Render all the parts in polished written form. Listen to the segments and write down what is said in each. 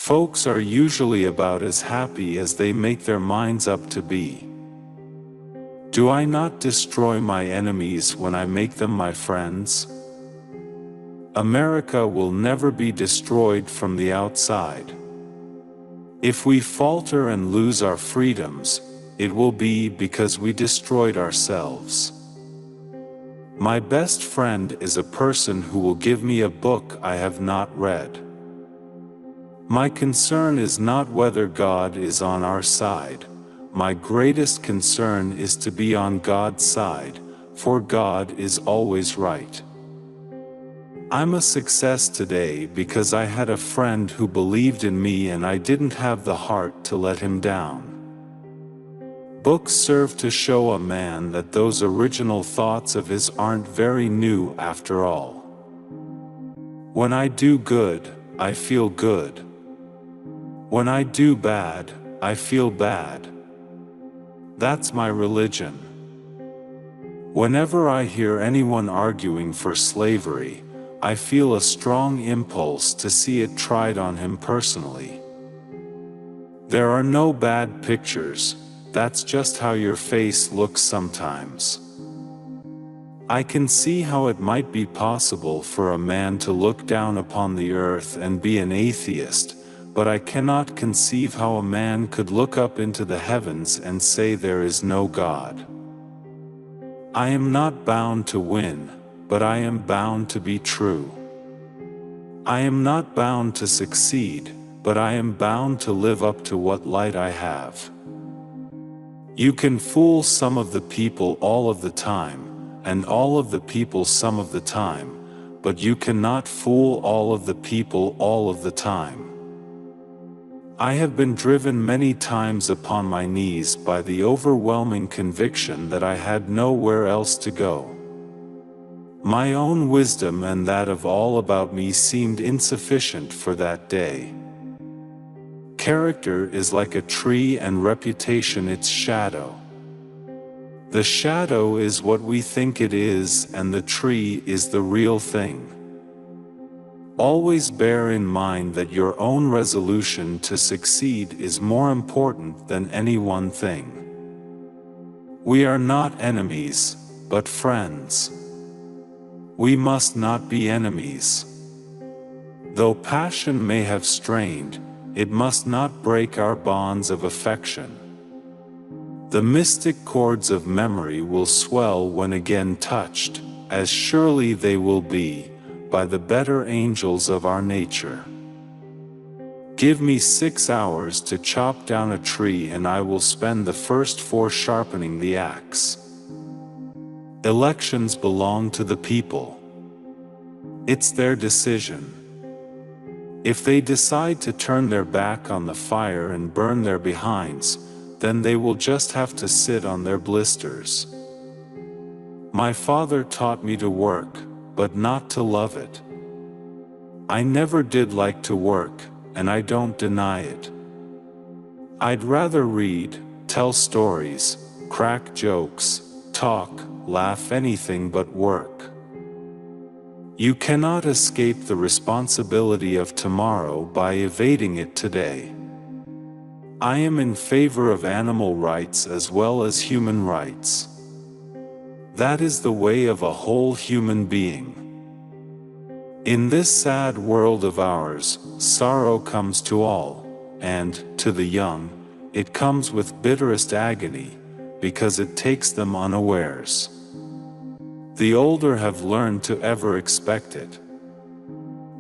Folks are usually about as happy as they make their minds up to be. Do I not destroy my enemies when I make them my friends? America will never be destroyed from the outside. If we falter and lose our freedoms, it will be because we destroyed ourselves. My best friend is a person who will give me a book I have not read. My concern is not whether God is on our side. My greatest concern is to be on God's side, for God is always right. I'm a success today because I had a friend who believed in me and I didn't have the heart to let him down. Books serve to show a man that those original thoughts of his aren't very new after all. When I do good, I feel good. When I do bad, I feel bad. That's my religion. Whenever I hear anyone arguing for slavery, I feel a strong impulse to see it tried on him personally. There are no bad pictures, that's just how your face looks sometimes. I can see how it might be possible for a man to look down upon the earth and be an atheist, but I cannot conceive how a man could look up into the heavens and say there is no God. I am not bound to win, but I am bound to be true. I am not bound to succeed, but I am bound to live up to what light I have. You can fool some of the people all of the time, and all of the people some of the time, but you cannot fool all of the people all of the time. I have been driven many times upon my knees by the overwhelming conviction that I had nowhere else to go. My own wisdom and that of all about me seemed insufficient for that day. Character is like a tree and reputation its shadow. The shadow is what we think it is and the tree is the real thing. Always bear in mind that your own resolution to succeed is more important than any one thing. We are not enemies, but friends. We must not be enemies. Though passion may have strained, it must not break our bonds of affection. The mystic chords of memory will swell when again touched, as surely they will be, by the better angels of our nature. Give me 6 hours to chop down a tree and I will spend the first 4 sharpening the axe. Elections belong to the people. It's their decision. If they decide to turn their back on the fire and burn their behinds, then they will just have to sit on their blisters. My father taught me to work, but not to love it. I never did like to work, and I don't deny it. I'd rather read, tell stories, crack jokes, talk, laugh, anything but work. You cannot escape the responsibility of tomorrow by evading it today. I am in favor of animal rights as well as human rights. That is the way of a whole human being. In this sad world of ours, sorrow comes to all, and, to the young, it comes with bitterest agony, because it takes them unawares. The older have learned to ever expect it.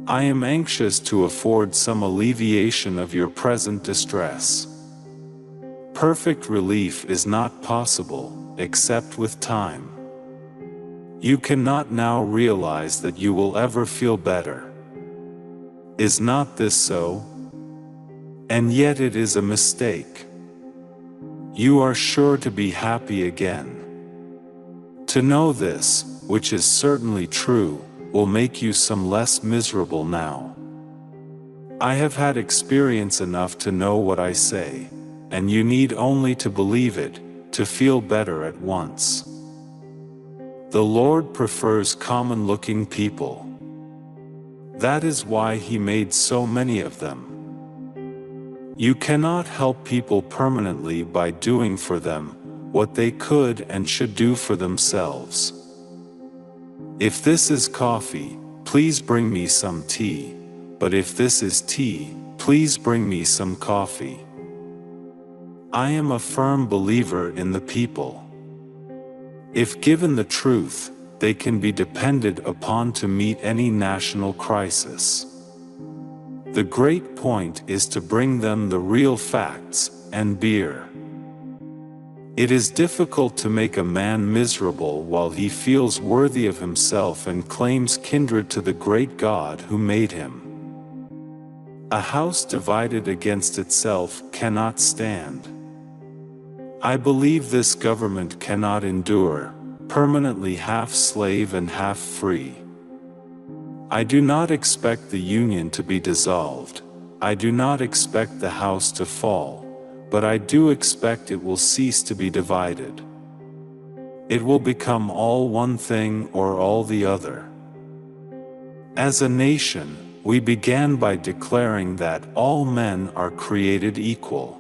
I am anxious to afford some alleviation of your present distress. Perfect relief is not possible, except with time. You cannot now realize that you will ever feel better. Is not this so? And yet it is a mistake. You are sure to be happy again. To know this, which is certainly true, will make you some less miserable now. I have had experience enough to know what I say, and you need only to believe it, to feel better at once. The Lord prefers common-looking people. That is why He made so many of them. You cannot help people permanently by doing for them what they could and should do for themselves. If this is coffee, please bring me some tea, but if this is tea, please bring me some coffee. I am a firm believer in the people. If given the truth, they can be depended upon to meet any national crisis. The great point is to bring them the real facts and beer. It is difficult to make a man miserable while he feels worthy of himself and claims kindred to the great God who made him. A house divided against itself cannot stand. I believe this government cannot endure, permanently half slave and half free. I do not expect the Union to be dissolved. I do not expect the house to fall, but I do expect it will cease to be divided. It will become all one thing or all the other. As a nation, we began by declaring that all men are created equal.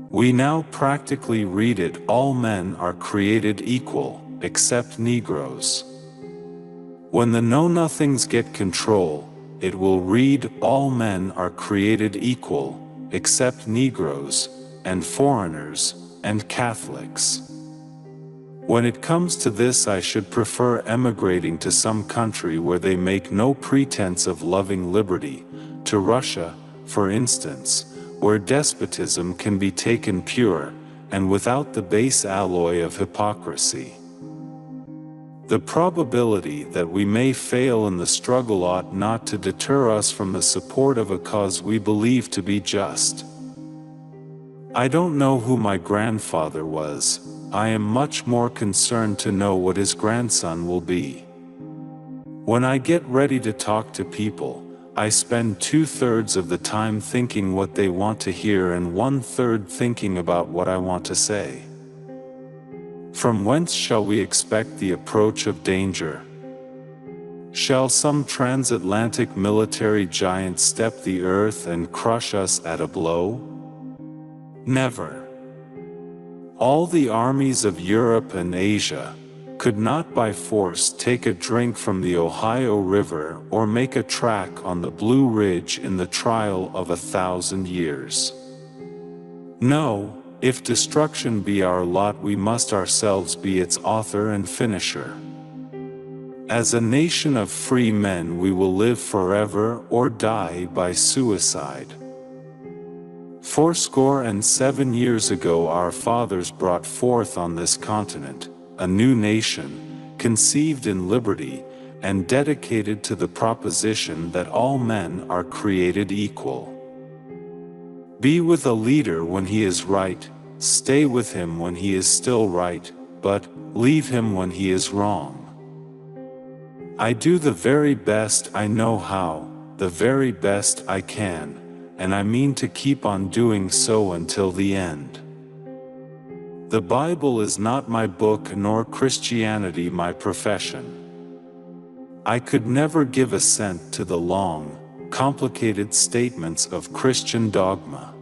We now practically read it, all men are created equal, except Negroes. When the know-nothings get control, it will read, all men are created equal, except Negroes, and foreigners, and Catholics. When it comes to this, I should prefer emigrating to some country where they make no pretense of loving liberty, to Russia, for instance, where despotism can be taken pure, and without the base alloy of hypocrisy. The probability that we may fail in the struggle ought not to deter us from the support of a cause we believe to be just. I don't know who my grandfather was. I am much more concerned to know what his grandson will be. When I get ready to talk to people, I spend 2/3 of the time thinking what they want to hear and 1/3 thinking about what I want to say. From whence shall we expect the approach of danger? Shall some transatlantic military giant step the earth and crush us at a blow? Never. All the armies of Europe and Asia could not by force take a drink from the Ohio River or make a track on the Blue Ridge in the trial of 1,000 years. No, if destruction be our lot, we must ourselves be its author and finisher. As a nation of free men, we will live forever or die by suicide. 77 years ago, our fathers brought forth on this continent a new nation, conceived in liberty, and dedicated to the proposition that all men are created equal. Be with a leader when he is right, stay with him when he is still right, but leave him when he is wrong. I do the very best I know how, the very best I can, and I mean to keep on doing so until the end. The Bible is not my book, nor Christianity my profession. I could never give assent to the long, complicated statements of Christian dogma.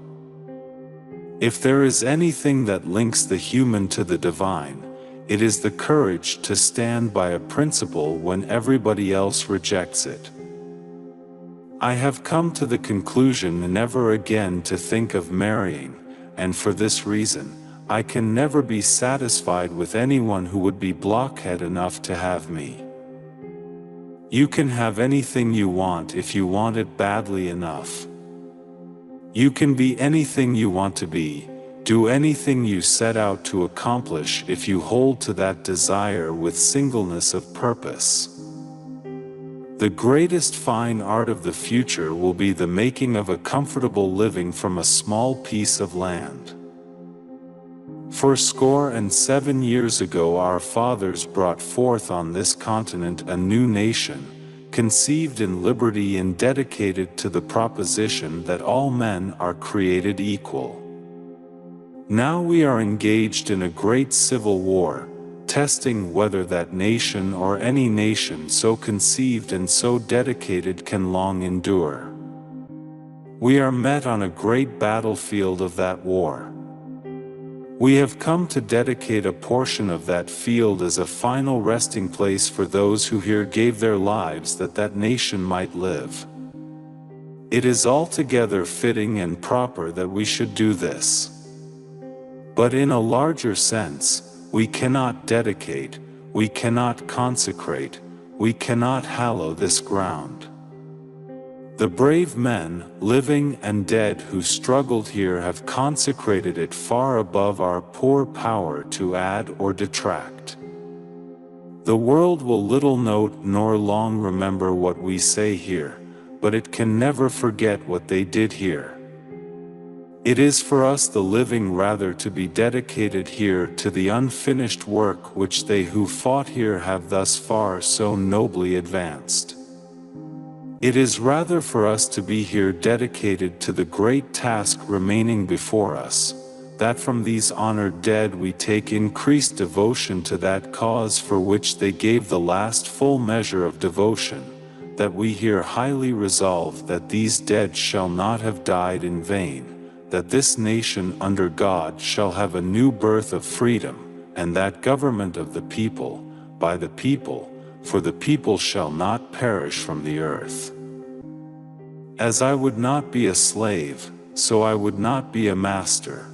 If there is anything that links the human to the divine, it is the courage to stand by a principle when everybody else rejects it. I have come to the conclusion never again to think of marrying, and for this reason, I can never be satisfied with anyone who would be blockhead enough to have me. You can have anything you want if you want it badly enough. You can be anything you want to be, do anything you set out to accomplish if you hold to that desire with singleness of purpose. The greatest fine art of the future will be the making of a comfortable living from a small piece of land. 7 years ago, our fathers brought forth on this continent a new nation, conceived in liberty and dedicated to the proposition that all men are created equal. Now we are engaged in a great civil war, testing whether that nation or any nation so conceived and so dedicated can long endure. We are met on a great battlefield of that war. We have come to dedicate a portion of that field as a final resting place for those who here gave their lives that that nation might live. It is altogether fitting and proper that we should do this. But in a larger sense, we cannot dedicate, we cannot consecrate, we cannot hallow this ground. The brave men, living and dead, who struggled here have consecrated it far above our poor power to add or detract. The world will little note nor long remember what we say here, but it can never forget what they did here. It is for us the living rather to be dedicated here to the unfinished work which they who fought here have thus far so nobly advanced. It is rather for us to be here dedicated to the great task remaining before us, that from these honored dead we take increased devotion to that cause for which they gave the last full measure of devotion, that we here highly resolve that these dead shall not have died in vain, that this nation under God shall have a new birth of freedom, and that government of the people, by the people, for the people shall not perish from the earth. As I would not be a slave, so I would not be a master.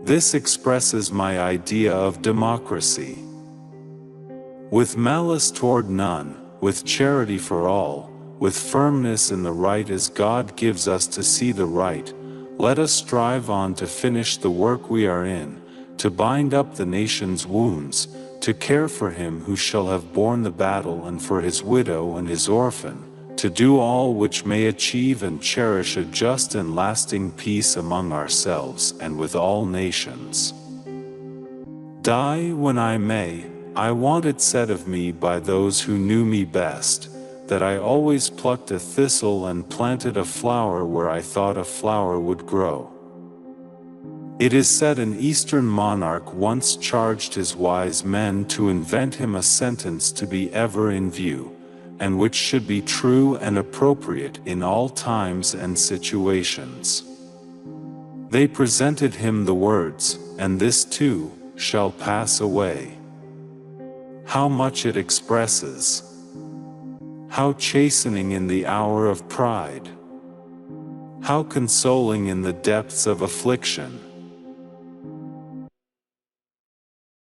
This expresses my idea of democracy. With malice toward none, with charity for all, with firmness in the right as God gives us to see the right, let us strive on to finish the work we are in, to bind up the nation's wounds, to care for him who shall have borne the battle and for his widow and his orphan, to do all which may achieve and cherish a just and lasting peace among ourselves and with all nations. Die when I may, I want it said of me by those who knew me best, that I always plucked a thistle and planted a flower where I thought a flower would grow. It is said an Eastern monarch once charged his wise men to invent him a sentence to be ever in view, and which should be true and appropriate in all times and situations. They presented him the words, "And this too shall pass away." How much it expresses! How chastening in the hour of pride! How consoling in the depths of affliction!